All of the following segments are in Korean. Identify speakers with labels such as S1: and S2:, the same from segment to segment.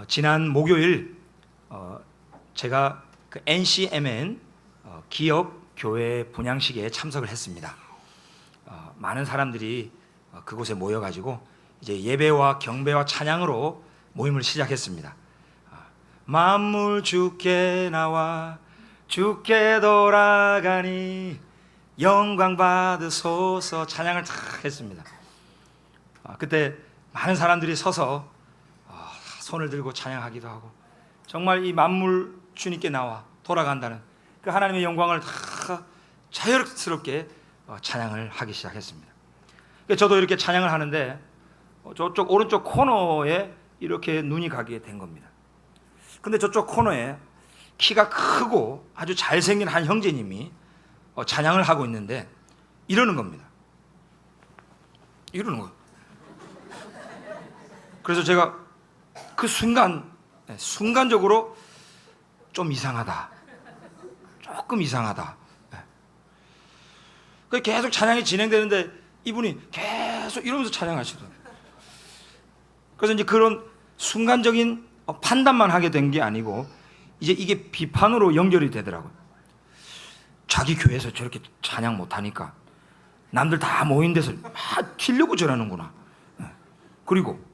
S1: 지난 목요일 제가 그 NCMN 기업 교회 분양식에 참석을 했습니다. 많은 사람들이 그곳에 모여가지고 이제 예배와 경배와 찬양으로 모임을 시작했습니다. 만물 주께 나와 주께 돌아가니 영광 받으소서 찬양을 탁 했습니다. 그때 많은 사람들이 서서 손을 들고 찬양하기도 하고, 정말 이 만물 주님께 나와 돌아간다는 그 하나님의 영광을 다 자연스럽게 찬양을 하기 시작했습니다. 저도 이렇게 찬양을 하는데 저쪽 오른쪽 코너에 이렇게 눈이 가게 된 겁니다. 근데 저쪽 코너에 키가 크고 아주 잘생긴 한 형제님이 찬양을 하고 있는데 이러는 겁니다. 이러는 거예요. 그래서 제가 그 순간적으로 좀 이상하다, 조금 이상하다. 계속 찬양이 진행되는데 이분이 계속 이러면서 찬양하시더라고요. 그래서 이제 그런 순간적인 판단만 하게 된 게 아니고 이제 이게 비판으로 연결이 되더라고요. 자기 교회에서 저렇게 찬양 못하니까 남들 다 모인 데서 막 튀려고 저러는구나. 그리고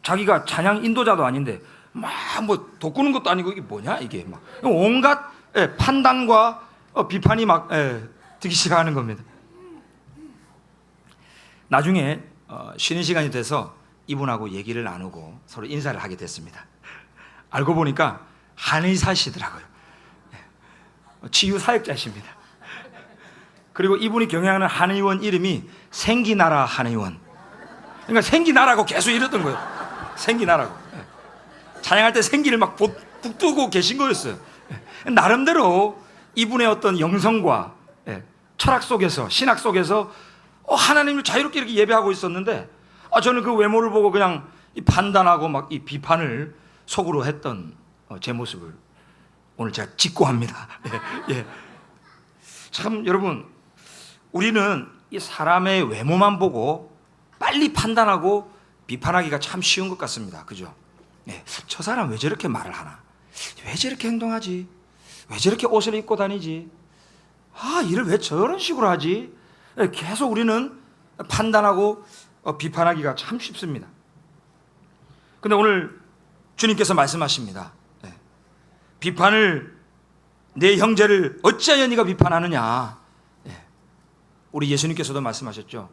S1: 자기가 찬양 인도자도 아닌데 막 뭐 돋구는 것도 아니고 이게 뭐냐 이게 막 온갖 판단과 비판이 막 들기 시작하는 겁니다. 나중에 쉬는 시간이 돼서 이분하고 얘기를 나누고 서로 인사를 하게 됐습니다. 알고 보니까 한의사시더라고요. 치유사역자십니다. 그리고 이분이 경영하는 한의원 이름이 생기나라 한의원. 그러니까 생기나라고 계속 이랬던 거예요. 생기나라고. 찬양할 때 생기를 막 북두고 계신 거였어요. 나름대로 이분의 어떤 영성과 철학 속에서, 신학 속에서 하나님을 자유롭게 이렇게 예배하고 있었는데 저는 그 외모를 보고 그냥 판단하고 막 이 비판을 속으로 했던 제 모습을 오늘 제가 직고합니다. 참 여러분, 우리는 이 사람의 외모만 보고 빨리 판단하고 비판하기가 참 쉬운 것 같습니다. 그죠? 저 사람 왜 저렇게 말을 하나? 왜 저렇게 행동하지? 왜 저렇게 옷을 입고 다니지? 일을 왜 저런 식으로 하지? 계속 우리는 판단하고 비판하기가 참 쉽습니다. 근데 오늘 주님께서 말씀하십니다. 비판을, 내 형제를 어찌하여 네가 비판하느냐? 우리 예수님께서도 말씀하셨죠.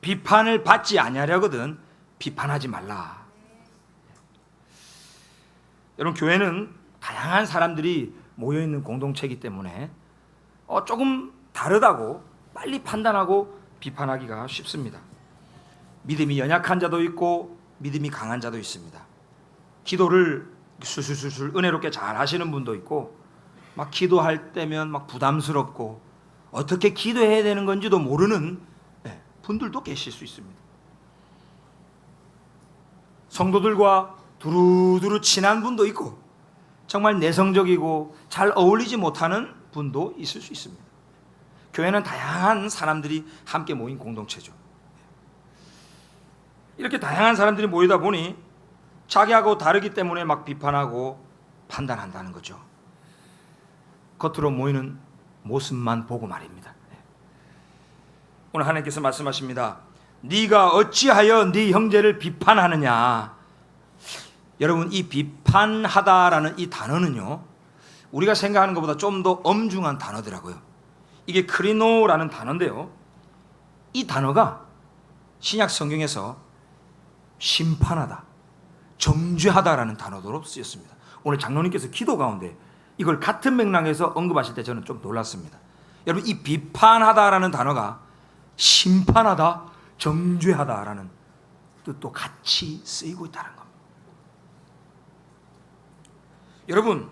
S1: 비판을 받지 아니하려거든 비판하지 말라. 여러분, 교회는 다양한 사람들이 모여있는 공동체이기 때문에 조금 다르다고 빨리 판단하고 비판하기가 쉽습니다. 믿음이 연약한 자도 있고 믿음이 강한 자도 있습니다. 기도를 술술술술 은혜롭게 잘 하시는 분도 있고, 막 기도할 때면 막 부담스럽고 어떻게 기도해야 되는 건지도 모르는 분들도 계실 수 있습니다. 성도들과 두루두루 친한 분도 있고 정말 내성적이고 잘 어울리지 못하는 분도 있을 수 있습니다. 교회는 다양한 사람들이 함께 모인 공동체죠. 이렇게 다양한 사람들이 모이다 보니 자기하고 다르기 때문에 막 비판하고 판단한다는 거죠. 겉으로 모이는 모습만 보고 말입니다. 오늘 하나님께서 말씀하십니다. 네가 어찌하여 네 형제를 비판하느냐. 여러분, 이 비판하다라는 이 단어는요, 우리가 생각하는 것보다 좀 더 엄중한 단어더라고요. 이게 크리노라는 단어인데요, 이 단어가 신약 성경에서 심판하다, 정죄하다라는 단어로 쓰였습니다. 오늘 장로님께서 기도 가운데 이걸 같은 맥락에서 언급하실 때 저는 좀 놀랐습니다. 여러분, 이 비판하다라는 단어가 심판하다, 정죄하다라는 뜻도 같이 쓰이고 있다는 겁니다. 여러분,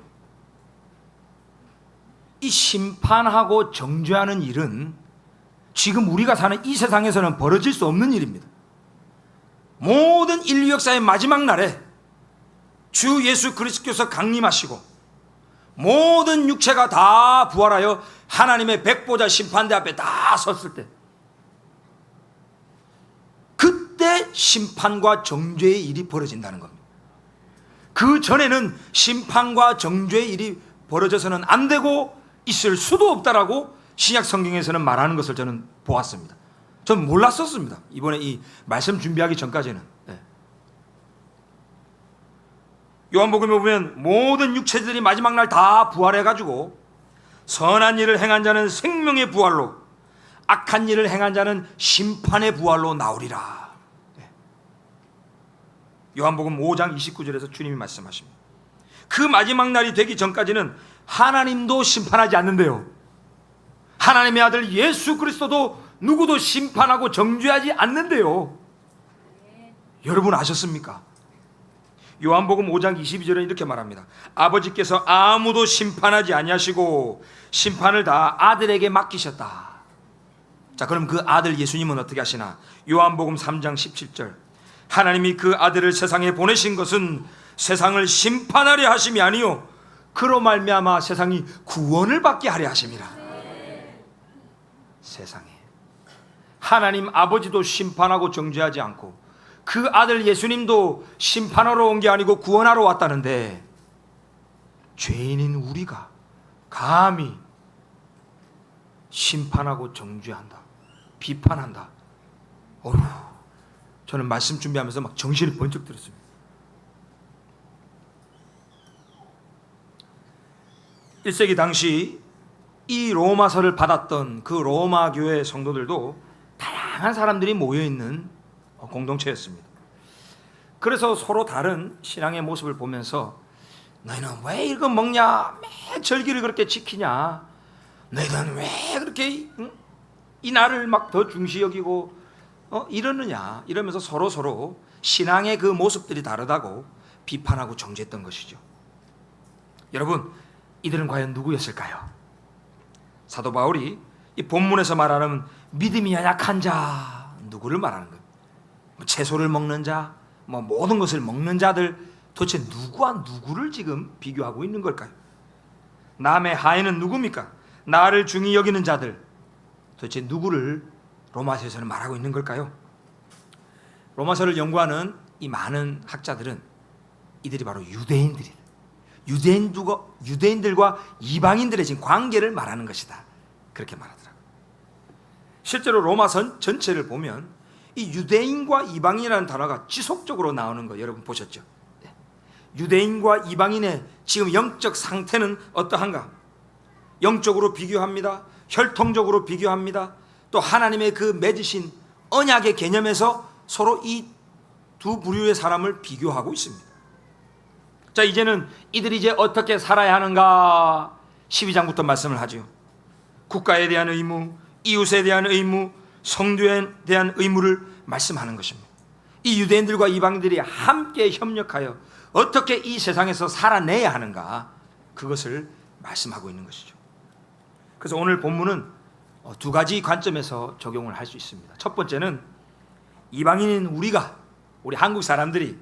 S1: 이 심판하고 정죄하는 일은 지금 우리가 사는 이 세상에서는 벌어질 수 없는 일입니다. 모든 인류 역사의 마지막 날에 주 예수 그리스도께서 강림하시고 모든 육체가 다 부활하여 하나님의 백보자 심판대 앞에 다 섰을 때, 그때 심판과 정죄의 일이 벌어진다는 겁니다. 그 전에는 심판과 정죄의 일이 벌어져서는 안 되고 있을 수도 없다라고 신약 성경에서는 말하는 것을 저는 보았습니다. 전 몰랐었습니다. 이번에 이 말씀 준비하기 전까지는. 요한복음에 보면 모든 육체들이 마지막 날 다 부활해가지고 선한 일을 행한 자는 생명의 부활로, 악한 일을 행한 자는 심판의 부활로 나오리라. 요한복음 5장 29절에서 주님이 말씀하십니다. 그 마지막 날이 되기 전까지는 하나님도 심판하지 않는데요, 하나님의 아들 예수 그리스도도 누구도 심판하고 정죄하지 않는데요. 여러분 아셨습니까? 요한복음 5장 22절에 이렇게 말합니다. 아버지께서 아무도 심판하지 아니하시고 심판을 다 아들에게 맡기셨다. 자, 그럼 그 아들 예수님은 어떻게 하시나? 요한복음 3장 17절. 하나님이 그 아들을 세상에 보내신 것은 세상을 심판하려 하심이 아니요 그로 말미암아 세상이 구원을 받게 하려 하심이라. 세상에 하나님 아버지도 심판하고 정죄하지 않고 그 아들 예수님도 심판하러 온 게 아니고 구원하러 왔다는데, 죄인인 우리가 감히 심판하고 정죄한다, 비판한다. 어휴, 저는 말씀 준비하면서 막 정신이 번쩍 들었습니다. (1세기) 당시 이 로마서를 받았던 그 로마 교회 성도들도 다양한 사람들이 모여있는 공동체였습니다. 그래서 서로 다른 신앙의 모습을 보면서 너희는 왜 이거 먹냐, 매 절기를 그렇게 지키냐, 너희는 왜 그렇게 이 날을 막 더 중시 여기고 이러느냐, 이러면서 서로 신앙의 그 모습들이 다르다고 비판하고 정죄했던 것이죠. 여러분, 이들은 과연 누구였을까요? 사도 바울이 이 본문에서 말하는 믿음이 연약한 자, 누구를 말하는 거예요? 채소를 먹는 자, 모든 것을 먹는 자들, 도대체 누구와 누구를 지금 비교하고 있는 걸까요? 남의 하인은 누굽니까? 나를 중히 여기는 자들, 도대체 누구를 로마서에서는 말하고 있는 걸까요? 로마서를 연구하는 이 많은 학자들은 이들이 바로 유대인들이다, 유대인들과 이방인들의 지금 관계를 말하는 것이다, 그렇게 말하더라고요. 실제로 로마서 전체를 보면 이 유대인과 이방인이라는 단어가 지속적으로 나오는 거 여러분 보셨죠? 유대인과 이방인의 지금 영적 상태는 어떠한가? 영적으로 비교합니다. 혈통적으로 비교합니다. 또 하나님의 그 맺으신 언약의 개념에서 서로 이 두 부류의 사람을 비교하고 있습니다. 자, 이제는 이들이 이제 어떻게 살아야 하는가? 12장부터 말씀을 하죠. 국가에 대한 의무, 이웃에 대한 의무, 성도에 대한 의무를 말씀하는 것입니다. 이 유대인들과 이방인들이 함께 협력하여 어떻게 이 세상에서 살아내야 하는가, 그것을 말씀하고 있는 것이죠. 그래서 오늘 본문은 두 가지 관점에서 적용을 할 수 있습니다. 첫 번째는 이방인인 우리 한국 사람들이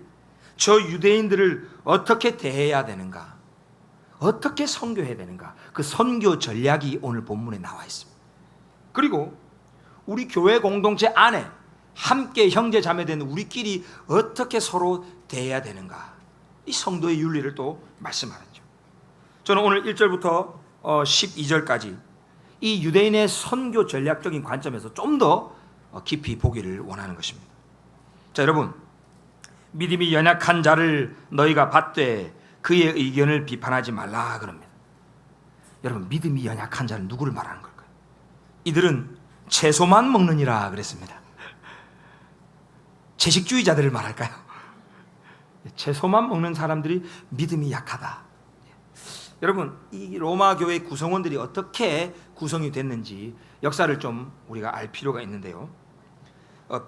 S1: 저 유대인들을 어떻게 대해야 되는가, 어떻게 선교해야 되는가, 그 선교 전략이 오늘 본문에 나와 있습니다. 그리고 우리 교회 공동체 안에 함께 형제 자매 된 우리끼리 어떻게 서로 대해야 되는가, 이 성도의 윤리를 또 말씀하죠. 저는 오늘 1절부터 12절까지 이 유대인의 선교 전략적인 관점에서 좀 더 깊이 보기를 원하는 것입니다. 자, 여러분, 믿음이 연약한 자를 너희가 받되 그의 의견을 비판하지 말라 그럽니다. 여러분, 믿음이 연약한 자는 누구를 말하는 걸까요? 이들은 채소만 먹느니라 그랬습니다. 채식주의자들을 말할까요? 채소만 먹는 사람들이 믿음이 약하다. 여러분, 이 로마 교회 구성원들이 어떻게 구성이 됐는지 역사를 좀 우리가 알 필요가 있는데요.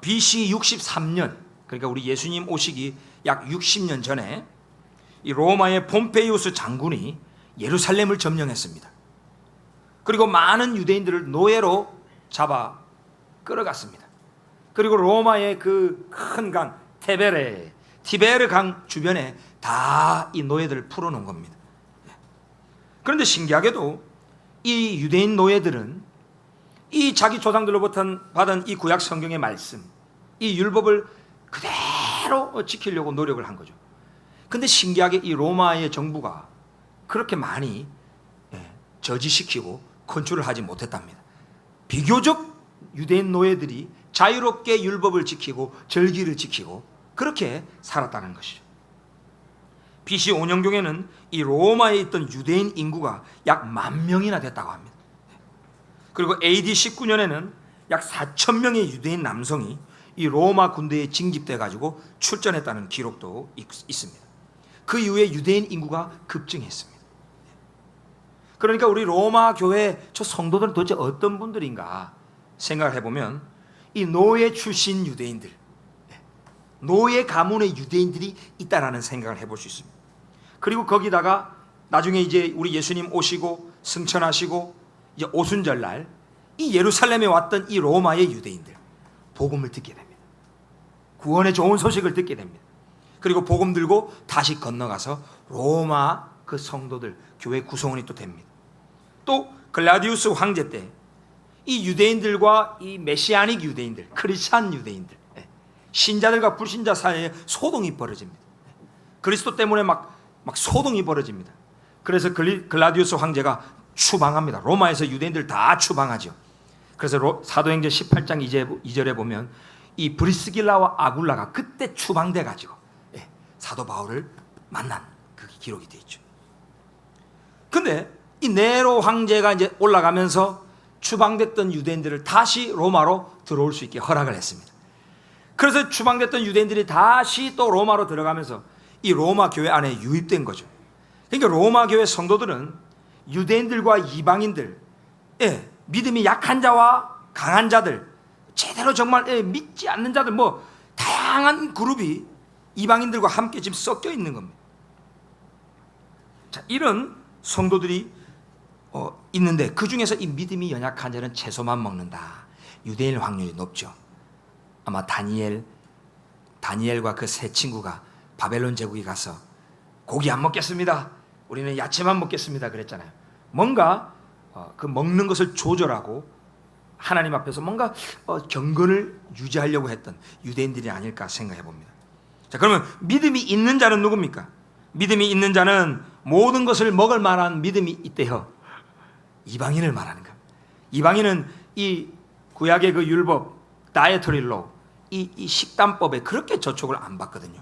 S1: BC 63년, 그러니까 우리 예수님 오시기 약 60년 전에 이 로마의 폼페이우스 장군이 예루살렘을 점령했습니다. 그리고 많은 유대인들을 노예로 잡아 끌어갔습니다. 그리고 로마의 그 큰 강 티베르 강 주변에 다 이 노예들을 풀어놓은 겁니다. 그런데 신기하게도 이 유대인 노예들은 이 자기 조상들로부터 받은 이 구약 성경의 말씀, 이 율법을 그대로 지키려고 노력을 한 거죠. 근데 신기하게 이 로마의 정부가 그렇게 많이 저지시키고 컨트롤을 하지 못했답니다. 비교적 유대인 노예들이 자유롭게 율법을 지키고 절기를 지키고 그렇게 살았다는 것이죠. BC 5년경에는 이 로마에 있던 유대인 인구가 약 10,000명이나 됐다고 합니다. 그리고 AD 19년에는 약 4,000명의 유대인 남성이 이 로마 군대에 징집돼 가지고 출전했다는 기록도 있습니다. 그 이후에 유대인 인구가 급증했습니다. 그러니까 우리 로마 교회 저 성도들은 도대체 어떤 분들인가 생각을 해보면 이 노예 출신 유대인들, 노예 가문의 유대인들이 있다라는 생각을 해볼 수 있습니다. 그리고 거기다가 나중에 이제 우리 예수님 오시고 승천하시고 이제 오순절날 이 예루살렘에 왔던 이 로마의 유대인들 복음을 듣게 됩니다. 구원의 좋은 소식을 듣게 됩니다. 그리고 복음 들고 다시 건너가서 로마 그 성도들 교회 구성원이 또 됩니다. 또 글라디우스 황제 때 이 유대인들과 이 메시아닉 유대인들, 크리스찬 유대인들, 신자들과 불신자 사이에 소동이 벌어집니다. 그리스도 때문에 막 소동이 벌어집니다. 그래서 글라디우스 황제가 추방합니다. 로마에서 유대인들 다 추방하죠. 그래서 사도행전 18장 2절에 보면 이 브리스길라와 아굴라가 그때 추방돼 가지고 사도 바울을 만난 그 기록이 되어 있죠. 근데 이 네로 황제가 이제 올라가면서 추방됐던 유대인들을 다시 로마로 들어올 수 있게 허락을 했습니다. 그래서 추방됐던 유대인들이 다시 또 로마로 들어가면서 이 로마 교회 안에 유입된 거죠. 그러니까 로마 교회 성도들은 유대인들과 이방인들, 믿음이 약한 자와 강한 자들, 제대로 정말 믿지 않는 자들, 뭐 다양한 그룹이 이방인들과 함께 지금 섞여 있는 겁니다. 자, 이런 성도들이 있는데 그 중에서 이 믿음이 연약한 자는 채소만 먹는다. 유대인 확률이 높죠. 아마 다니엘과 그 세 친구가 바벨론 제국에 가서 고기 안 먹겠습니다. 우리는 야채만 먹겠습니다. 그랬잖아요. 뭔가 그 먹는 것을 조절하고 하나님 앞에서 뭔가 경건을 유지하려고 했던 유대인들이 아닐까 생각해 봅니다. 자, 그러면 믿음이 있는 자는 누굽니까? 믿음이 있는 자는 모든 것을 먹을 만한 믿음이 있대요. 이방인을 말하는 겁니다. 이방인은 이 구약의 그 율법, 다이어터리 로우, 이 식단법에 그렇게 저촉을 안 받거든요.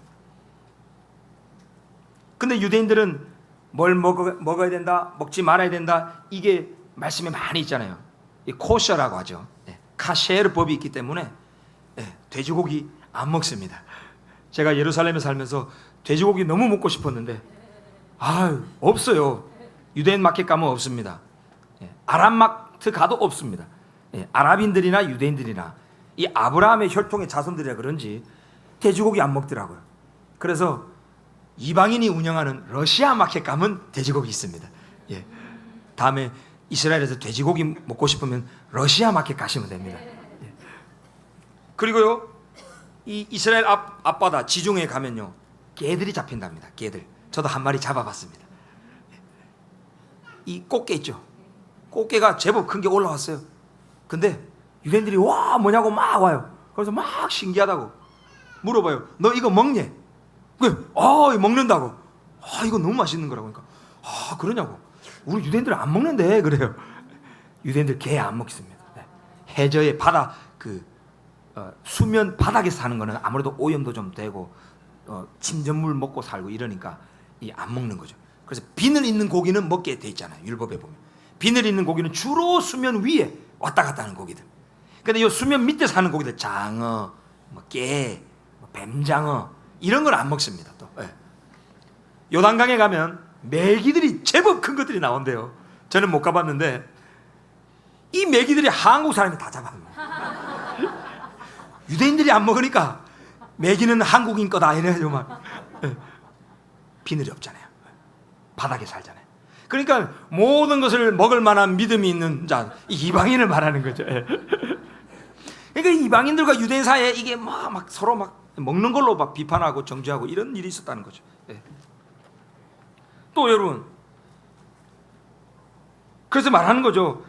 S1: 근데 유대인들은 뭘 먹어야 된다, 먹지 말아야 된다, 이게 말씀에 많이 있잖아요. 이 코셔라고 하죠. 카셰르 법이 있기 때문에 돼지고기 안 먹습니다. 제가 예루살렘에 살면서 돼지고기 너무 먹고 싶었는데 없어요. 유대인 마켓 가면 없습니다. 아랍 마트 가도 없습니다. 아랍인들이나 유대인들이나 이 아브라함의 혈통의 자손들이라 그런지 돼지고기 안 먹더라고요. 그래서 이방인이 운영하는 러시아 마켓 가면 돼지고기 있습니다. 다음에 이스라엘에서 돼지고기 먹고 싶으면 러시아 마켓 가시면 됩니다. 그리고요, 이 이스라엘 앞바다 지중해에 가면요, 개들이 잡힌답니다. 개들. 저도 한 마리 잡아봤습니다. 이 꽃게 있죠. 꽃게가 제법 큰 게 올라왔어요. 근데 유대인들이 와 뭐냐고 막 와요. 그래서 막 신기하다고 물어봐요. 너 이거 먹니? 왜? 먹는다고. 이거 너무 맛있는 거라고. 그러니까 그러냐고. 우리 유대인들 안 먹는데 그래요. 유대인들 게 안 먹습니다. 해저에 바다 수면 바닥에 사는 거는 아무래도 오염도 좀 되고 침전물 먹고 살고 이러니까 안 먹는 거죠. 그래서 비늘 있는 고기는 먹게 돼 있잖아요. 율법에 보면 비늘 있는 고기는 주로 수면 위에 왔다 갔다 하는 고기들. 근데 이 수면 밑에 사는 고기들, 장어, 깨, 뱀장어 이런 걸 안 먹습니다. 또 요단강에 가면 메기들이 제법 큰 것들이 나온대요. 저는 못 가봤는데 이 메기들이 한국 사람이 다 잡아요. 유대인들이 안 먹으니까 메기는 한국인 거다 이래가지고 막 비늘이 없잖아요. 바닥에 살잖아요. 그러니까 모든 것을 먹을 만한 믿음이 있는 자, 이방인을 말하는 거죠. 그러니까 이방인들과 유대인 사이에 이게 막 서로 막 먹는 걸로 막 비판하고 정죄하고 이런 일이 있었다는 거죠. 또 여러분, 그래서 말하는 거죠.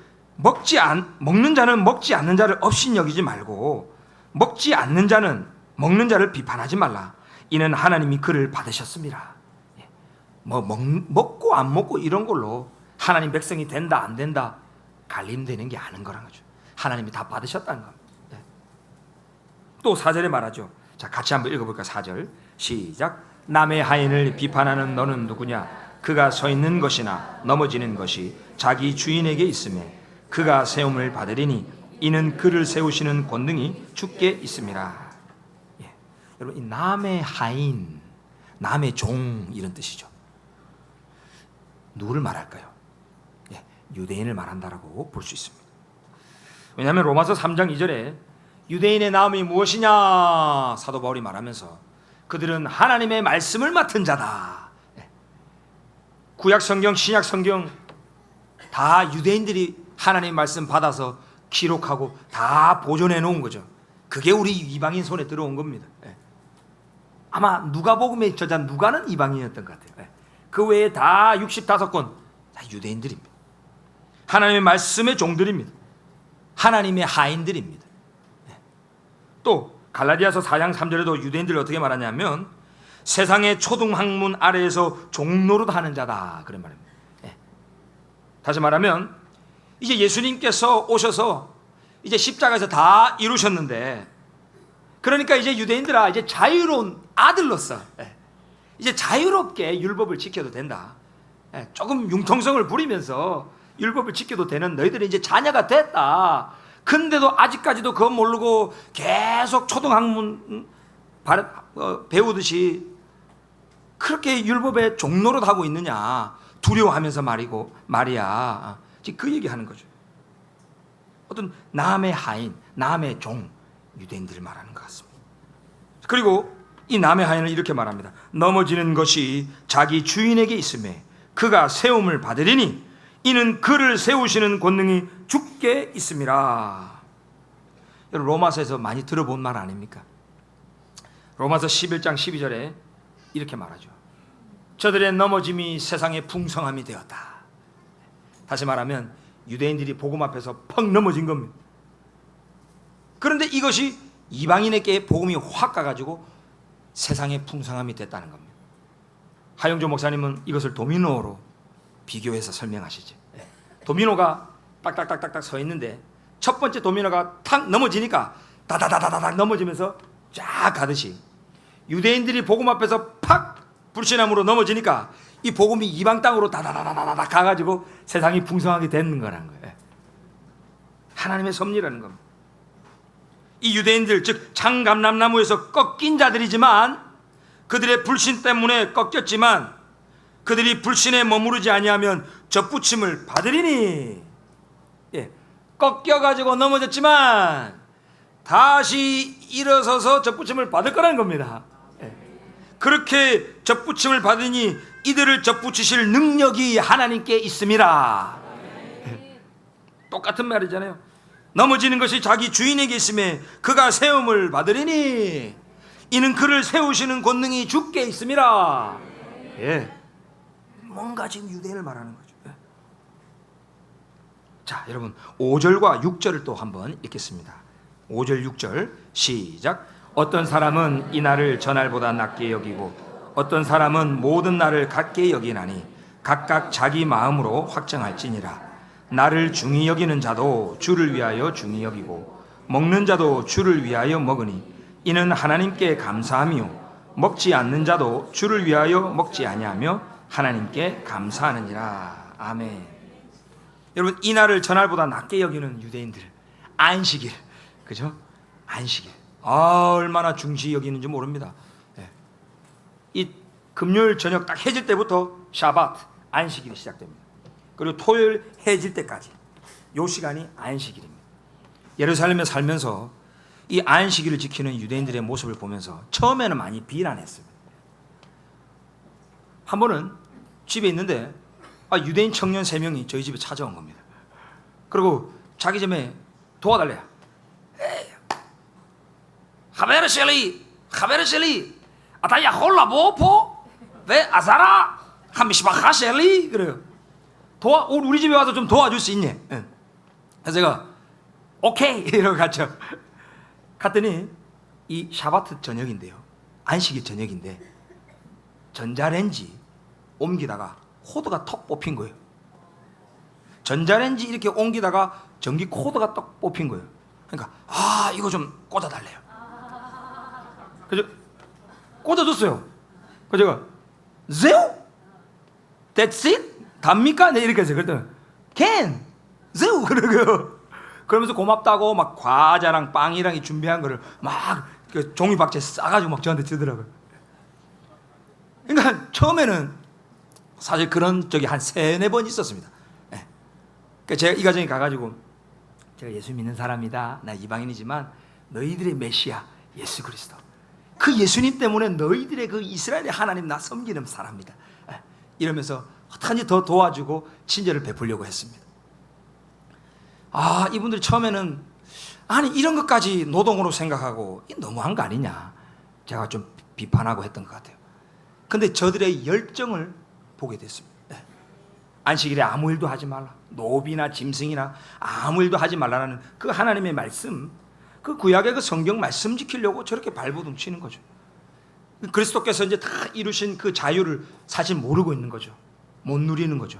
S1: 먹는 자는 먹지 않는 자를 업신 여기지 말고 먹지 않는 자는 먹는 자를 비판하지 말라. 이는 하나님이 그를 받으셨습니다. 먹고 안 먹고 이런 걸로 하나님 백성이 된다 안 된다 갈림되는 게 아닌 거란 거죠. 하나님이 다 받으셨다는 겁니다. 또 4절에 말하죠. 자, 같이 한번 읽어볼까? 4절 시작. 남의 하인을 비판하는 너는 누구냐? 그가 서 있는 것이나 넘어지는 것이 자기 주인에게 있음에 그가 세움을 받으리니 이는 그를 세우시는 권능이 주께 있음이라. 예. 여러분, 이 남의 하인, 남의 종 이런 뜻이죠. 누구를 말할까요? 예, 유대인을 말한다라고 볼 수 있습니다. 왜냐하면 로마서 3장 2절에 유대인의 나음이 무엇이냐 사도 바울이 말하면서 그들은 하나님의 말씀을 맡은 자다. 예. 구약 성경, 신약 성경 다 유대인들이 하나님의 말씀 받아서 기록하고 다 보존해 놓은 거죠. 그게 우리 이방인 손에 들어온 겁니다. 예. 아마 누가복음의 저자 누가는 이방인이었던 것 같아요. 예. 그 외에 다 65권 다 유대인들입니다. 하나님의 말씀의 종들입니다. 하나님의 하인들입니다. 예. 또 갈라디아서 4장 3절에도 유대인들을 어떻게 말하냐면 세상의 초등학문 아래에서 종노릇 하는 자다 그런 말입니다. 예. 다시 말하면 이제 예수님께서 오셔서 이제 십자가에서 다 이루셨는데, 그러니까 이제 유대인들아 이제 자유로운 아들로서 이제 자유롭게 율법을 지켜도 된다. 조금 융통성을 부리면서 율법을 지켜도 되는 너희들이 이제 자녀가 됐다. 근데도 아직까지도 그거 모르고 계속 초등학문 배우듯이 그렇게 율법에 종노릇 하고 있느냐 두려워하면서 말이야. 지금 그 얘기하는 거죠. 어떤 남의 하인, 남의 종, 유대인들을 말하는 것 같습니다. 그리고 이 남의 하인을 이렇게 말합니다. 넘어지는 것이 자기 주인에게 있음에 그가 세움을 받으리니 이는 그를 세우시는 권능이 주께 있음이라. 여러분, 로마서에서 많이 들어본 말 아닙니까? 로마서 11장 12절에 이렇게 말하죠. 저들의 넘어짐이 세상의 풍성함이 되었다. 다시 말하면 유대인들이 복음 앞에서 펑 넘어진 겁니다. 그런데 이것이 이방인에게 복음이 확 가가지고 세상의 풍성함이 됐다는 겁니다. 하영조 목사님은 이것을 도미노로 비교해서 설명하시죠. 도미노가 딱딱딱딱딱 서 있는데 첫 번째 도미노가 탁 넘어지니까 다다다다닥 넘어지면서 쫙 가듯이 유대인들이 복음 앞에서 팍 불신함으로 넘어지니까 이 복음이 이방 땅으로 다다다다다닥 가가지고 세상이 풍성하게 되는 거라는 거예요. 하나님의 섭리라는 겁니다. 이 유대인들 즉 장감람나무에서 꺾인 자들이지만 그들의 불신 때문에 꺾였지만 그들이 불신에 머무르지 아니하면 접붙임을 받으리니. 예, 꺾여가지고 넘어졌지만 다시 일어서서 접붙임을 받을 거라는 겁니다. 예, 그렇게 접붙임을 받으니 이들을 접붙이실 능력이 하나님께 있음이라. 예, 똑같은 말이잖아요. 넘어지는 것이 자기 주인에게 있음에 그가 세움을 받으리니 이는 그를 세우시는 권능이 주께 있음이라. 예, 뭔가 지금 유대인을 말하는 거죠. 예. 자, 여러분 5절과 6절을 또 한번 읽겠습니다. 5절 6절 시작. 어떤 사람은 이 날을 전날보다 낮게 여기고 어떤 사람은 모든 날을 같게 여기나니 각각 자기 마음으로 확정할지니라. 나를 중히 여기는 자도 주를 위하여 중히 여기고 먹는 자도 주를 위하여 먹으니 이는 하나님께 감사하며 먹지 않는 자도 주를 위하여 먹지 아니하며 하나님께 감사하느니라. 아멘. 여러분, 이 날을 전날보다 낮게 여기는 유대인들, 안식일, 그죠? 안식일, 얼마나 중시 여기는지 모릅니다. 이 금요일 저녁 딱 해질 때부터 샤바트, 안식일이 시작됩니다. 그리고 토요일 해질 때까지 요 시간이 안식일입니다. 예루살렘에 살면서 이 안식일을 지키는 유대인들의 모습을 보면서 처음에는 많이 비난했습니다. 한 번은 집에 있는데 유대인 청년 3명이 저희 집에 찾아온 겁니다. 그리고 자기 집에 도와달래요. 하베르셀리 아타야 홀라 보포 왜 아사라 함시바카셀리 그래요. 우리 집에 와서 좀 도와줄 수 있니? 그래서 제가 오케이 이러고 갔죠. 갔더니 이 샤바트 저녁인데요, 안식일 저녁인데 전자레인지 옮기다가 코드가 턱 뽑힌 거예요. 전자레인지 이렇게 옮기다가 전기 코드가 딱 뽑힌 거예요. 그러니까 이거 좀 꽂아달래요. 그래서 꽂아줬어요. 그래서 제가 zew? That's it? 답니까? 네, 이렇게 했어요. 그랬더니 can, zew 그러면서 고맙다고 막 과자랑 빵이랑 준비한 거를 막 그 종이박스에 싸가지고 막 저한테 주더라고요. 그러니까 처음에는 사실 그런 적이 한 3-4번 있었습니다. 네. 그러니까 제가 이 가정에 가가지고 제가 예수 믿는 사람이다. 나 이방인이지만 너희들의 메시아 예수 그리스도. 그 예수님 때문에 너희들의 그 이스라엘의 하나님 나 섬기는 사람이다. 네. 이러면서 어떻게든지 더 도와주고 친절을 베풀려고 했습니다. 이분들이 처음에는 아니 이런 것까지 노동으로 생각하고 너무한 거 아니냐. 제가 좀 비판하고 했던 것 같아요. 근데 저들의 열정을 보게 됐습니다. 네. 안식일에 아무 일도 하지 말라. 노비나 짐승이나 아무 일도 하지 말라는 그 하나님의 말씀, 그 구약의 그 성경 말씀 지키려고 저렇게 발버둥 치는 거죠. 그리스도께서 이제 다 이루신 그 자유를 사실 모르고 있는 거죠. 못 누리는 거죠.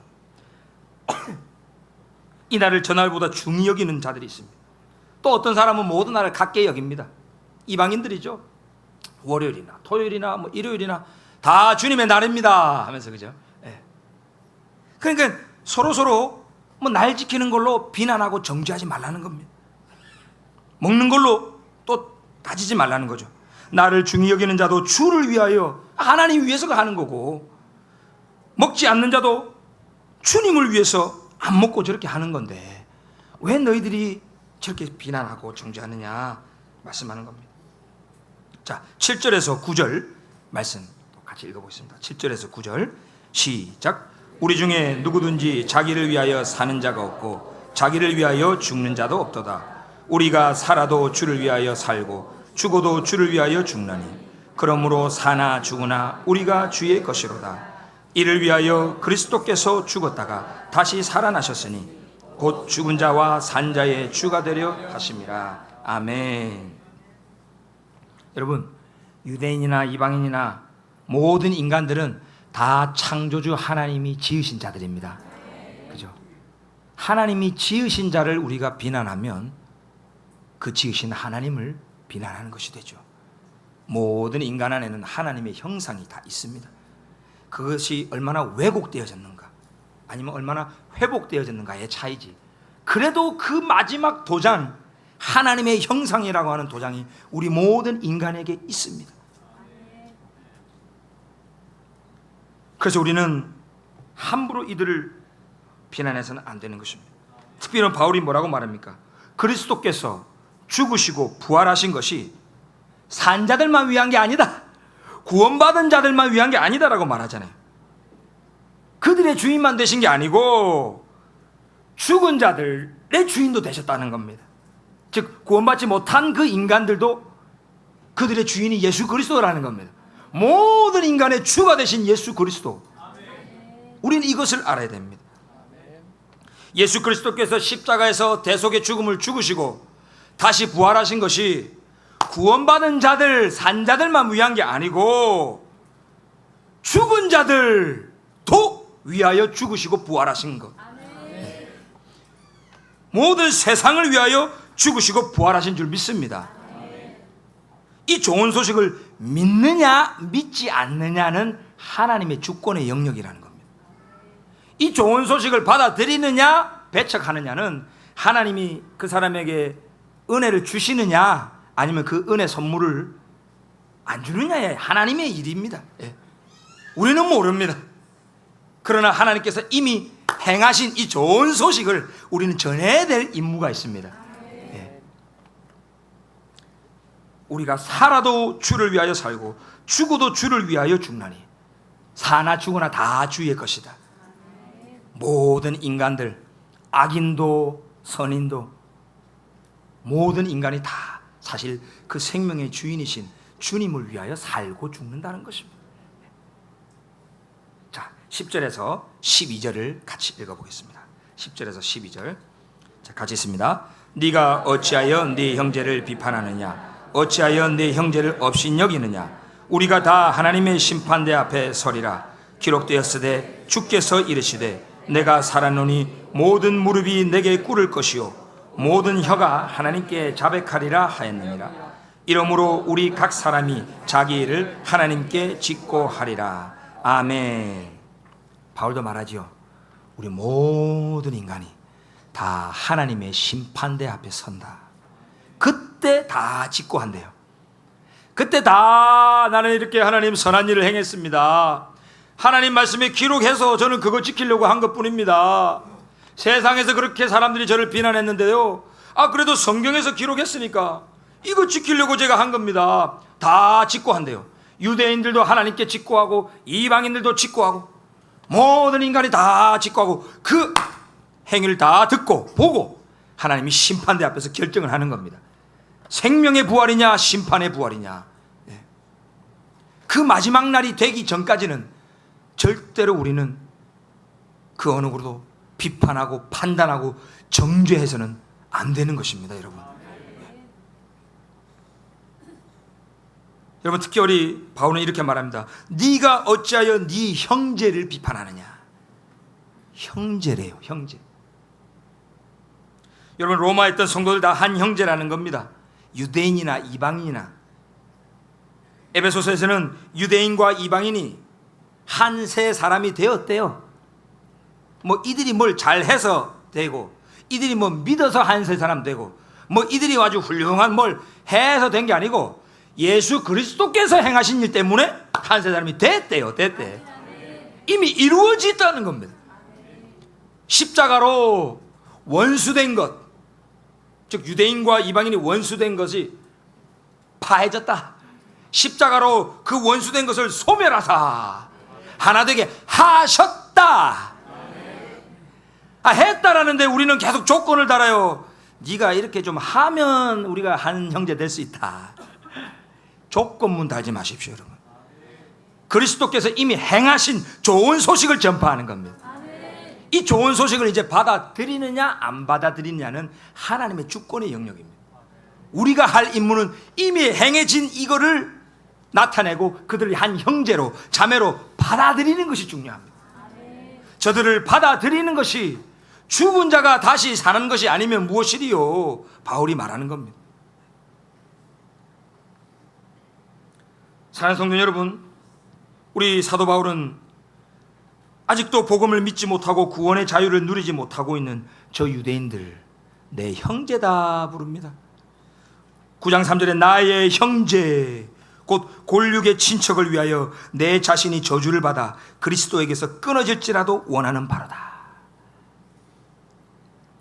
S1: 이 날을 전날보다 중히 여기는 자들이 있습니다. 또 어떤 사람은 모든 날을 같게 여깁니다. 이방인들이죠. 월요일이나 토요일이나 뭐 일요일이나 다 주님의 날입니다 하면서, 그죠? 예. 그러니까 서로 뭐 날 지키는 걸로 비난하고 정죄하지 말라는 겁니다. 먹는 걸로 또 따지지 말라는 거죠. 나를 중히 여기는 자도 주를 위하여 하나님 위해서가 하는 거고, 먹지 않는 자도 주님을 위해서 안 먹고 저렇게 하는 건데 왜 너희들이 저렇게 비난하고 정죄하느냐 말씀하는 겁니다. 자, 7절에서 9절 말씀 같이 읽어보겠습니다. 7절에서 9절 시작. 우리 중에 누구든지 자기를 위하여 사는 자가 없고 자기를 위하여 죽는 자도 없도다. 우리가 살아도 주를 위하여 살고 죽어도 주를 위하여 죽나니 그러므로 사나 죽으나 우리가 주의 것이로다. 이를 위하여 그리스도께서 죽었다가 다시 살아나셨으니 곧 죽은 자와 산 자의 주가 되려 하심이라. 아멘. 여러분, 유대인이나 이방인이나 모든 인간들은 다 창조주 하나님이 지으신 자들입니다. 그죠? 하나님이 지으신 자를 우리가 비난하면 그 지으신 하나님을 비난하는 것이 되죠. 모든 인간 안에는 하나님의 형상이 다 있습니다. 그것이 얼마나 왜곡되어졌는가 아니면 얼마나 회복되어졌는가의 차이지. 그래도 그 마지막 도장, 하나님의 형상이라고 하는 도장이 우리 모든 인간에게 있습니다. 그래서 우리는 함부로 이들을 비난해서는 안 되는 것입니다. 특별히 바울이 뭐라고 말합니까? 그리스도께서 죽으시고 부활하신 것이 산 자들만 위한 게 아니다, 구원받은 자들만 위한 게 아니다라고 말하잖아요. 그들의 주인만 되신 게 아니고 죽은 자들의 주인도 되셨다는 겁니다. 즉 구원받지 못한 그 인간들도 그들의 주인이 예수 그리스도라는 겁니다. 모든 인간의 주가 되신 예수 그리스도. 우리는 이것을 알아야 됩니다. 예수 그리스도께서 십자가에서 대속의 죽음을 죽으시고 다시 부활하신 것이 구원받은 자들, 산 자들만 위한 게 아니고 죽은 자들도 위하여 죽으시고 부활하신 것. 모든 세상을 위하여 죽으시고 부활하신 줄 믿습니다. 이 좋은 소식을 믿느냐 믿지 않느냐는 하나님의 주권의 영역이라는 겁니다. 이 좋은 소식을 받아들이느냐 배척하느냐는 하나님이 그 사람에게 은혜를 주시느냐 아니면 그 은혜 선물을 안 주느냐의 하나님의 일입니다. 우리는 모릅니다. 그러나 하나님께서 이미 행하신 이 좋은 소식을 우리는 전해야 될 임무가 있습니다. 우리가 살아도 주를 위하여 살고 죽어도 주를 위하여 죽나니 사나 죽으나 다 주의 것이다. 모든 인간들, 악인도 선인도 모든 인간이 다 사실 그 생명의 주인이신 주님을 위하여 살고 죽는다는 것입니다. 자, 10절에서 12절을 같이 읽어보겠습니다. 10절에서 12절 자, 같이 있습니다. 네가 어찌하여 네 형제를 비판하느냐? 어찌하여 네 형제를 업신 여기느냐? 우리가 다 하나님의 심판대 앞에 서리라. 기록되었으되 주께서 이르시되 내가 살았노니 모든 무릎이 내게 꿇을 것이요 모든 혀가 하나님께 자백하리라 하였느니라. 이러므로 우리 각 사람이 자기 일을 하나님께 직고하리라. 아멘. 바울도 말하지요. 우리 모든 인간이 다 하나님의 심판대 앞에 선다. 그때 다 직고한대요. 그때 다 나는 이렇게 하나님 선한 일을 행했습니다. 하나님 말씀에 기록해서 저는 그거 지키려고 한 것뿐입니다. 세상에서 그렇게 사람들이 저를 비난했는데요. 그래도 성경에서 기록했으니까 이거 지키려고 제가 한 겁니다. 다 직고한대요. 유대인들도 하나님께 직고하고 이방인들도 직고하고 모든 인간이 다 직고하고 그 행위를 다 듣고 보고 하나님이 심판대 앞에서 결정을 하는 겁니다. 생명의 부활이냐 심판의 부활이냐. 그 마지막 날이 되기 전까지는 절대로 우리는 그 어느 누구도 비판하고 판단하고 정죄해서는 안 되는 것입니다. 여러분 특히 우리 바울은 이렇게 말합니다. 네가 어찌하여 네 형제를 비판하느냐. 형제래요. 형제. 여러분 로마에 있던 성도들 다 한 형제라는 겁니다. 유대인이나 이방인이나. 에베소서에서는 유대인과 이방인이 한 세 사람이 되었대요. 뭐 이들이 뭘 잘해서 되고 이들이 뭐 믿어서 한 세 사람 되고 뭐 이들이 아주 훌륭한 뭘 해서 된 게 아니고 예수 그리스도께서 행하신 일 때문에 한 세 사람이 됐대요. 됐대. 이미 이루어졌다는 겁니다. 십자가로 원수된 것, 즉 유대인과 이방인이 원수된 것이 파해졌다. 십자가로 그 원수된 것을 소멸하사 하나 되게 하셨다. 했다라는데 우리는 계속 조건을 달아요. 네가 이렇게 좀 하면 우리가 한 형제 될 수 있다. 조건문 달지 마십시오, 여러분. 그리스도께서 이미 행하신 좋은 소식을 전파하는 겁니다. 이 좋은 소식을 이제 받아들이느냐 안 받아들이느냐는 하나님의 주권의 영역입니다. 우리가 할 임무는 이미 행해진 이거를 나타내고 그들을 한 형제로 자매로 받아들이는 것이 중요합니다. 저들을 받아들이는 것이 죽은 자가 다시 사는 것이 아니면 무엇이리요? 바울이 말하는 겁니다. 사랑하는 성도 여러분, 우리 사도 바울은 아직도 복음을 믿지 못하고 구원의 자유를 누리지 못하고 있는 저 유대인들 내 형제다 부릅니다. 9장 3절에 나의 형제 곧 골육의 친척을 위하여 내 자신이 저주를 받아 그리스도에게서 끊어질지라도 원하는 바로다.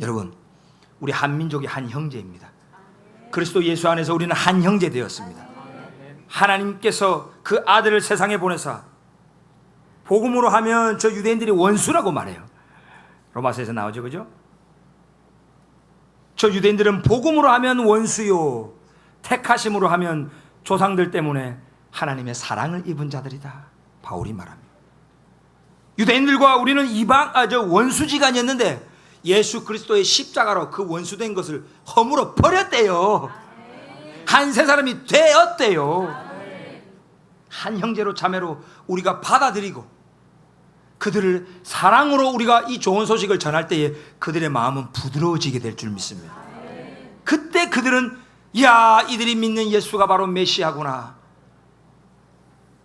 S1: 여러분, 우리 한민족이 한 형제입니다. 그리스도 예수 안에서 우리는 한 형제 되었습니다. 하나님께서 그 아들을 세상에 보내사 복음으로 하면 저 유대인들이 원수라고 말해요. 로마서에서 나오죠, 그죠? 저 유대인들은 복음으로 하면 원수요, 택하심으로 하면 조상들 때문에 하나님의 사랑을 입은 자들이다. 바울이 말합니다. 유대인들과 우리는 원수지간이었는데 예수 그리스도의 십자가로 그 원수된 것을 허물어 버렸대요. 한 세 사람이 되었대요. 한 형제로 자매로 우리가 받아들이고 그들을 사랑으로 우리가 이 좋은 소식을 전할 때에 그들의 마음은 부드러워지게 될 줄 믿습니다. 그때 그들은 이들이 믿는 예수가 바로 메시아구나.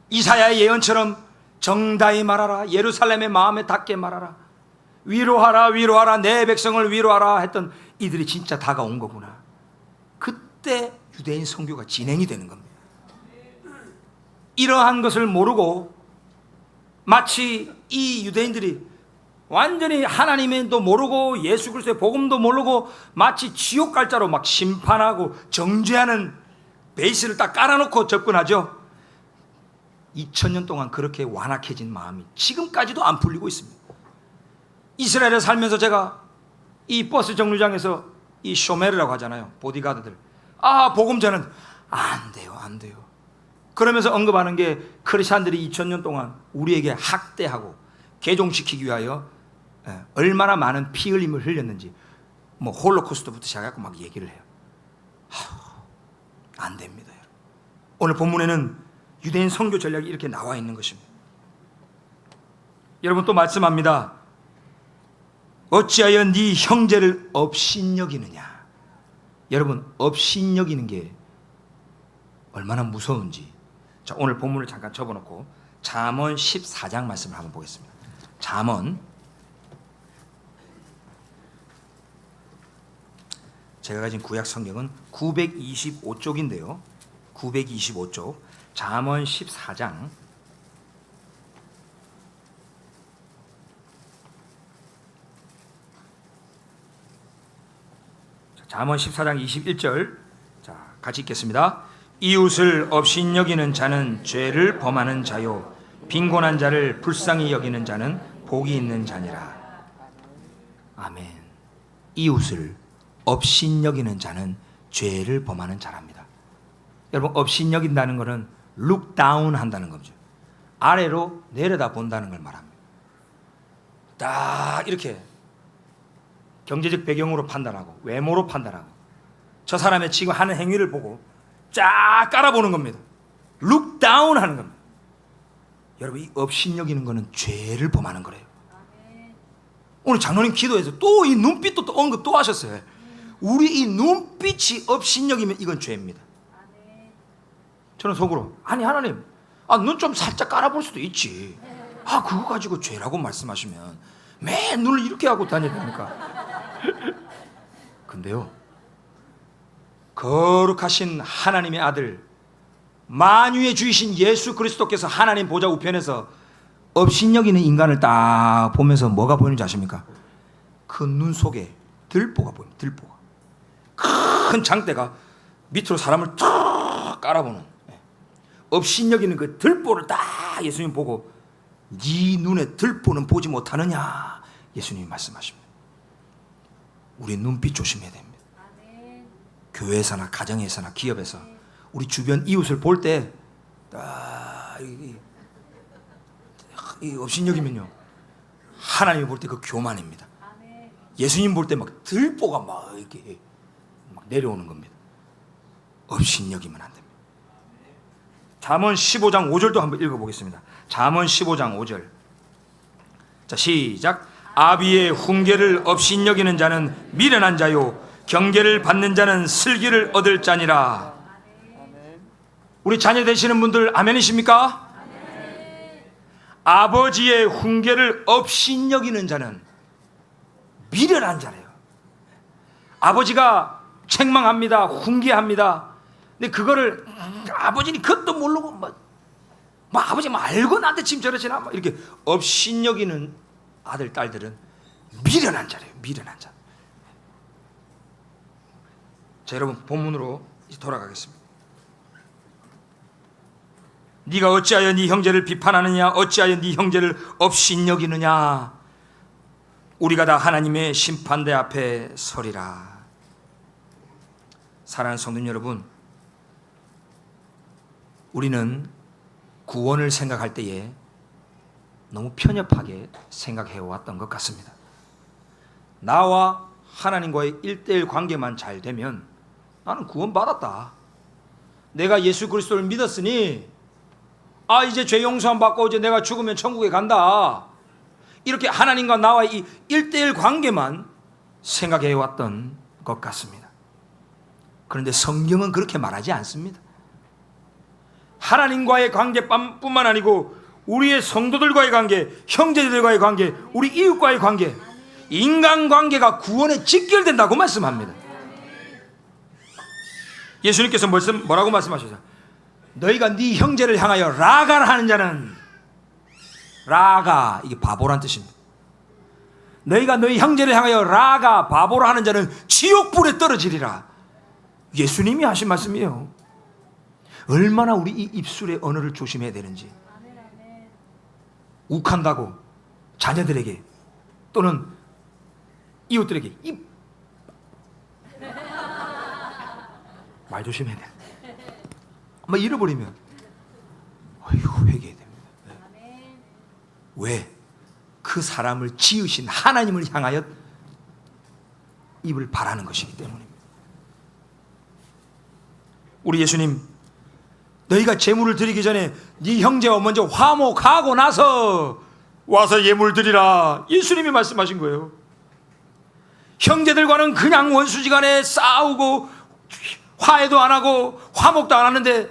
S1: 이사야의 예언처럼 정다히 말하라, 예루살렘의 마음에 닿게 말하라, 위로하라 위로하라 내 백성을 위로하라 했던 이들이 진짜 다가온 거구나. 그때 유대인 선교가 진행이 되는 겁니다. 이러한 것을 모르고 마치 이 유대인들이 완전히 하나님도 모르고 예수 그리스도의 복음도 모르고 마치 지옥 갈 자로 막 심판하고 정죄하는 베이스를 딱 깔아놓고 접근하죠. 2000년 동안 그렇게 완악해진 마음이 지금까지도 안 풀리고 있습니다. 이스라엘에 살면서 제가 이 버스 정류장에서 이 쇼메르라고 하잖아요, 보디가드들. 복음 전은 안 돼요, 안 돼요. 그러면서 언급하는 게 크리스찬들이 2000년 동안 우리에게 학대하고 개종시키기 위하여 얼마나 많은 피 흘림을 흘렸는지 뭐 홀로코스트부터 시작해서 막 얘기를 해요. 안 됩니다. 오늘 본문에는 유대인 선교 전략이 이렇게 나와 있는 것입니다. 여러분 또 말씀합니다. 어찌하여 네 형제를 업신여기느냐. 여러분 업신여기는 게 얼마나 무서운지. 자, 오늘 본문을 잠깐 접어놓고 잠언 14장 말씀을 한번 보겠습니다. 잠언, 제가 가진 구약 성경은 925쪽인데요 925쪽 잠언 14장 잠언 14장 21절, 자, 같이 읽겠습니다. 이웃을 업신여기는 자는 죄를 범하는 자요 빈곤한 자를 불쌍히 여기는 자는 복이 있는 자니라. 아멘. 이웃을 업신여기는 자는 죄를 범하는 자랍니다. 여러분 업신여긴다는 것은 look down 한다는 거죠. 아래로 내려다 본다는 걸 말합니다. 딱 이렇게 경제적 배경으로 판단하고 외모로 판단하고 저 사람의 지금 하는 행위를 보고 쫙 깔아보는 겁니다. look down 하는 겁니다. 여러분 이 업신여기는 거는 죄를 범하는 거래요. 오늘 장로님 기도에서 또 이 눈빛도 또 언급 또 하셨어요. 우리 이 눈빛이 업신여기면 이건 죄입니다. 저는 속으로 아니 하나님 눈 좀 살짝 깔아볼 수도 있지. 그거 가지고 죄라고 말씀하시면 매 눈을 이렇게 하고 다녀야 됩니까? 근데요 거룩하신 하나님의 아들 만유의 주이신 예수 그리스도께서 하나님 보좌 우편에서 업신여기는 인간을 딱 보면서 뭐가 보이는지 아십니까? 그 눈 속에 들보가 보입니다. 들보가 큰 장대가 밑으로 사람을 탁 깔아보는, 업신여기는 그 들보를 딱 예수님 보고 네 눈에 들보는 보지 못하느냐 예수님이 말씀하십니다. 우리 눈빛 조심해야 됩니다. 교회에서나 가정에서나 기업에서 우리 주변 이웃을 볼 때 이 업신여기면요 하나님이 볼 때 그 교만입니다. 예수님 볼 때 막 들보가 막 이렇게 막 내려오는 겁니다. 업신여기면 안 됩니다. 잠언 15장 5절도 한번 읽어보겠습니다. 잠언 15장 5절. 자, 시작. 아비의 훈계를 업신여기는 자는 미련한 자요 경계를 받는 자는 슬기를 얻을 자니라. 우리 자녀 되시는 분들 아멘이십니까? 아버지의 훈계를 업신여기는 자는 미련한 자래요. 아버지가 책망합니다. 훈계합니다. 근데 그거를 아버지는 그것도 모르고 뭐 아버지 알고 나한테 지금 저러시나 막 이렇게 업신여기는 아들 딸들은 미련한 자래요. 미련한 자. 자, 여러분 본문으로 돌아가겠습니다. 네가 어찌하여 네 형제를 비판하느냐 어찌하여 네 형제를 업신여기느냐 우리가 다 하나님의 심판대 앞에 서리라. 사랑하는 성도 여러분, 우리는 구원을 생각할 때에 너무 편협하게 생각해 왔던 것 같습니다. 나와 하나님과의 1:1 관계만 잘 되면 나는 구원받았다. 내가 예수 그리스도를 믿었으니 이제 죄 용서함 받고 이제 내가 죽으면 천국에 간다. 이렇게 하나님과 나와의 이 1:1 관계만 생각해 왔던 것 같습니다. 그런데 성경은 그렇게 말하지 않습니다. 하나님과의 관계뿐만 아니고 우리의 성도들과의 관계, 형제들과의 관계, 우리 이웃과의 관계, 인간관계가 구원에 직결된다고 말씀합니다. 예수님께서 뭐라고 말씀하셨어요? 너희가 네 형제를 향하여 라가를 하는 자는, 라가 이게 바보란 뜻입니다. 너희가 너희 형제를 향하여 라가 바보로 하는 자는 지옥불에 떨어지리라. 예수님이 하신 말씀이에요. 얼마나 우리 이 입술의 언어를 조심해야 되는지. 욱한다고 자녀들에게 또는 이웃들에게 말 조심해야 돼. 아마 잃어버리면 회개해야 됩니다. 왜? 그 사람을 지으신 하나님을 향하여 입을 바라는 것이기 때문입니다. 우리 예수님, 너희가 제물을 드리기 전에 네 형제와 먼저 화목하고 나서 와서 예물 드리라. 예수님이 말씀하신 거예요. 형제들과는 그냥 원수지간에 싸우고 화해도 안 하고 화목도 안 하는데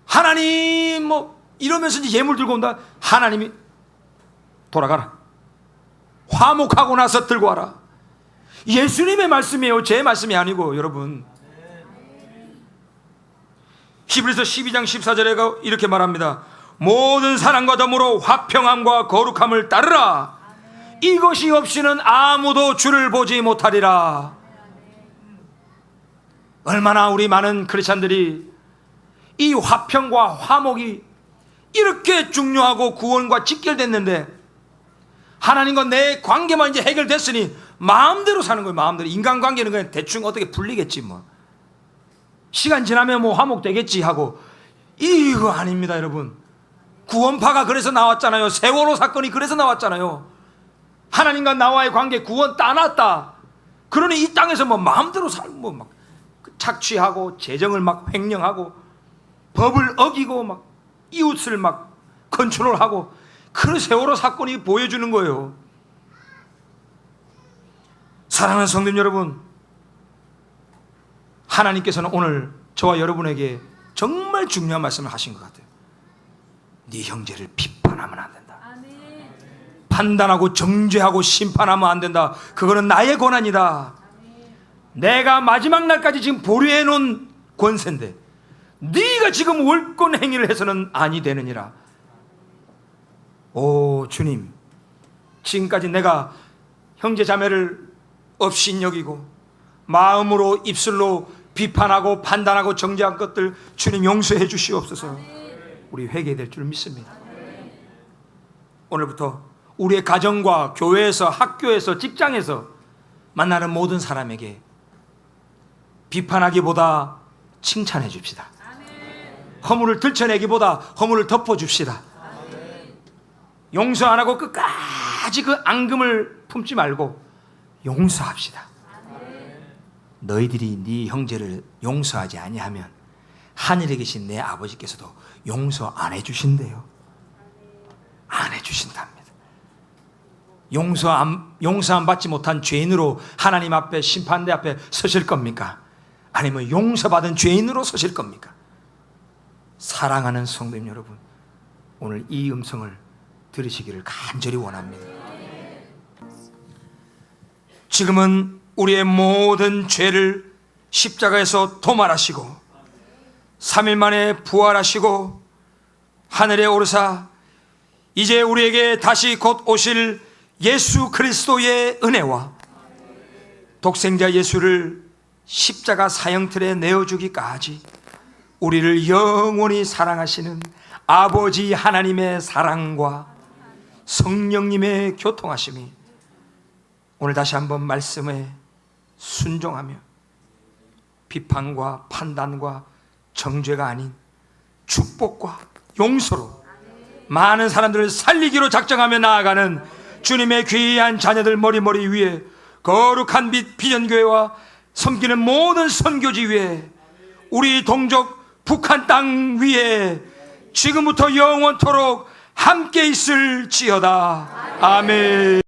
S1: 하나님 뭐 이러면서 이제 예물 들고 온다. 하나님이 돌아가라. 화목하고 나서 들고 와라. 예수님의 말씀이에요. 제 말씀이 아니고. 여러분, 히브리서 12장 14절에 이렇게 말합니다. 모든 사랑과 더불어 화평함과 거룩함을 따르라. 이것이 없이는 아무도 주를 보지 못하리라. 얼마나 우리 많은 크리스찬들이 이 화평과 화목이 이렇게 중요하고 구원과 직결됐는데 하나님과 내 관계만 이제 해결됐으니 마음대로 사는 거예요. 마음대로. 인간관계는 그냥 대충 어떻게 풀리겠지 뭐. 시간 지나면 뭐 화목되겠지 하고. 이거 아닙니다, 여러분. 구원파가 그래서 나왔잖아요. 세월호 사건이 그래서 나왔잖아요. 하나님과 나와의 관계 구원 따놨다. 그러니 이 땅에서 뭐 마음대로 살고 막 착취하고 재정을 막 횡령하고 법을 어기고 막 이웃을 막 컨트롤하고, 그 세월호 사건이 보여주는 거예요. 사랑하는 성도님 여러분, 하나님께서는 오늘 저와 여러분에게 정말 중요한 말씀을 하신 것 같아요. 네 형제를 비판하면 안 된다. 판단하고 정죄하고 심판하면 안 된다. 그거는 나의 권한이다. 내가 마지막 날까지 지금 보류해 놓은 권세인데 네가 지금 월권 행위를 해서는 아니 되느니라. 오 주님, 지금까지 내가 형제 자매를 업신여기고 마음으로 입술로 비판하고 판단하고 정죄한 것들 주님 용서해 주시옵소서. 우리 회개될 줄 믿습니다. 오늘부터 우리의 가정과 교회에서, 학교에서, 직장에서 만나는 모든 사람에게 비판하기보다 칭찬해 줍시다. 허물을 들춰내기보다 허물을 덮어줍시다. 용서 안 하고 끝까지 그 앙금을 품지 말고 용서합시다. 너희들이 네 형제를 용서하지 아니하면 하늘에 계신 내 아버지께서도 용서 안 해주신대요. 안 해주신답니다. 용서 안 받지 못한 죄인으로 하나님 앞에, 심판대 앞에 서실 겁니까? 아니면 용서받은 죄인으로 서실 겁니까? 사랑하는 성도님 여러분, 오늘 이 음성을 들으시기를 간절히 원합니다. 지금은 우리의 모든 죄를 십자가에서 도말하시고 3일 만에 부활하시고 하늘에 오르사 이제 우리에게 다시 곧 오실 예수 그리스도의 은혜와 독생자 예수를 십자가 사형틀에 내어주기까지 우리를 영원히 사랑하시는 아버지 하나님의 사랑과 성령님의 교통하심이 오늘 다시 한번 말씀에 순종하며 비판과 판단과 정죄가 아닌 축복과 용서로 많은 사람들을 살리기로 작정하며 나아가는 주님의 귀한 자녀들 머리 위에 거룩한 빛 비전교회와 섬기는 모든 선교지 위에 우리 동족 북한 땅 위에 지금부터 영원토록 함께 있을지어다. 아멘.